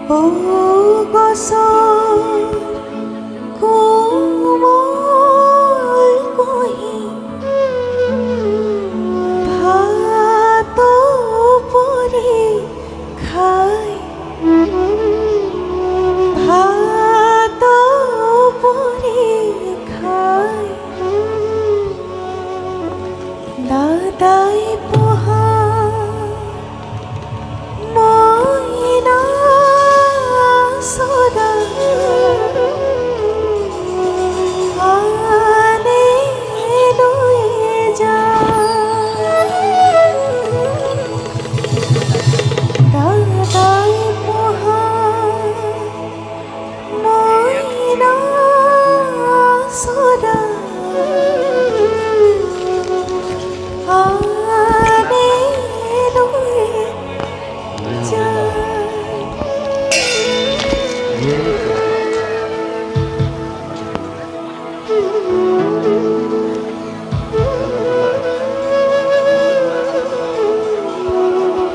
ও গছৰ কোমল কুঁহি ভাত পৰি খাই ভাত পৰি খাই দাদাই পঢ়া Yeah.